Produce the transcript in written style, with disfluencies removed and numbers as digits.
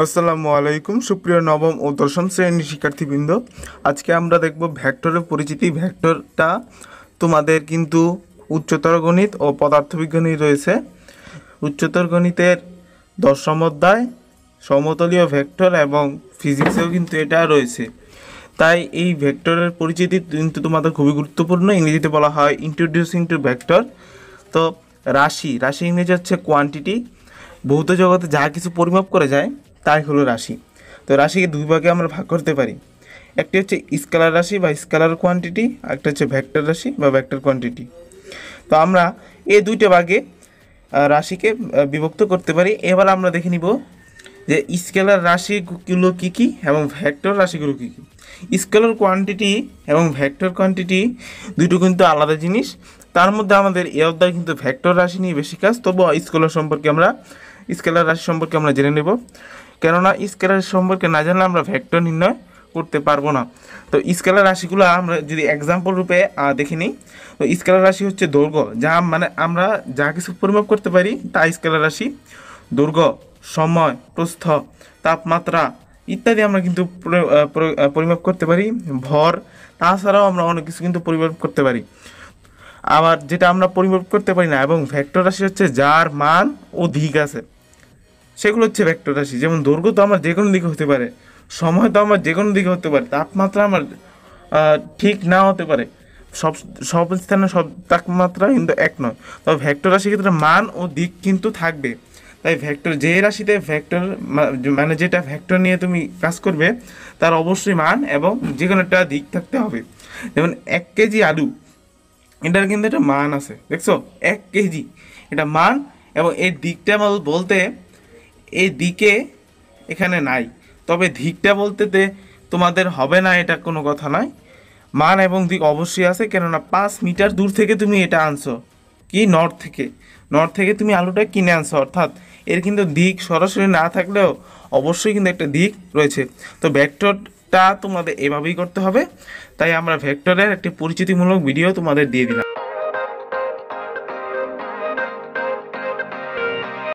আসসালামু আলাইকুম সুপ্রিয় নবম ও দশম শ্রেণীর শিক্ষার্থীবৃন্দ। আজকে আমরা দেখব ভেক্টরের পরিচিতি। ভেক্টরটা তোমাদের কিন্তু উচ্চতর গণিত ও পদার্থবিজ্ঞানী রয়েছে। উচ্চতর গণিতের দশম অধ্যায় সমতলীয় ভেক্টর এবং ফিজিক্সেও কিন্তু এটা রয়েছে। তাই এই ভেক্টরের পরিচিতি কিন্তু তোমাদের খুবই গুরুত্বপূর্ণ। ইংরেজিতে বলা হয় ইন্ট্রোডিউসিং টু ভেক্টর। তো রাশি ইংরেজি হচ্ছে কোয়ান্টিটি। ভৌত জগতে যা কিছু পরিমাপ করে যায় তাই হলো রাশি। তো রাশিকে দুই ভাগে আমরা ভাগ করতে পারি। একটি হচ্ছে স্কেলার রাশি বা স্কেলার কোয়ান্টিটি, একটা হচ্ছে ভেক্টর রাশি বা ভেক্টর কোয়ান্টিটি। তো আমরা এই দুইটা ভাগে রাশিকে বিভক্ত করতে পারি। এবার আমরা দেখে নিব যে স্কেলার রাশিগুলো কী কী এবং ভেক্টর রাশিগুলো কী কী। স্কেলার কোয়ান্টিটি এবং ভেক্টর কোয়ান্টিটি দুটো কিন্তু আলাদা জিনিস। তার মধ্যে আমাদের এ অধ্যায় কিন্তু ভেক্টর রাশি নিয়ে বেশি কাজ, তবুও স্কেলার রাশি সম্পর্কে আমরা জেনে নেব। কেননা স্কেলার সম্পর্কে না জানলে আমরা ভেক্টর নির্ণয় করতে পারবো না। তো স্কেলার রাশিগুলো আমরা যদি এক্সাম্পল রূপে দেখে নিই, তো স্কেলার রাশি হচ্ছে দৈর্ঘ্য, যা মানে আমরা যা কিছু পরিমাপ করতে পারি তা স্কেলার রাশি। দৈর্ঘ্য, সময়, প্রস্থ, তাপমাত্রা ইত্যাদি আমরা কিন্তু পরিমাপ করতে পারি। ভর, তাছাড়াও আমরা অনেক কিছু কিন্তু পরিমাপ করতে পারি। আবার যেটা আমরা পরিমাপ করতে পারি না এবং ভেক্টর রাশি হচ্ছে যার মান ও দিক আছে, সেগুলো হচ্ছে ভেক্টর রাশি। যেমন দৈর্ঘ্য তো আমার যে কোনো দিকে হতে পারে, সময় তো আমার যে কোনো দিকে হতে পারে, তাপমাত্রা আমার ঠিক না হতে পারে, সব সব স্থানে সব তাপমাত্রা কিন্তু এক নয়। তবে ভেক্টর রাশির ক্ষেত্রে মান ও দিক কিন্তু থাকবে। তাই ভেক্টর যে রাশিতে ভেক্টর মানে যেটা ভেক্টর নিয়ে তুমি কাজ করবে তার অবশ্যই মান এবং যে কোনো একটা দিক থাকতে হবে। যেমন 1 কেজি আলু, এটার কিন্তু একটা মান আছে, দেখছো 1 কেজি এটা মান, এবং এই দিকটা বলতে এই দিকে এখানে নাই, তবে দিকটা বলতে তোমাদের হবে না এটা কোনো কথা নয়। মান এবং দিক অবশ্যই আছে, কেননা 5 মিটার দূর থেকে তুমি এটা আনছো, কি নর্থ থেকে তুমি আলুটা কিনে আনছো, অর্থাৎ এর কিন্তু দিক সরাসরি না থাকলেও অবশ্যই কিন্তু একটা দিক রয়েছে। তো ভেক্টরটা তোমাদের এভাবেই করতে হবে। তাই আমরা ভেক্টরের একটি পরিচিতিমূলক ভিডিও তোমাদের দিয়ে দিলাম।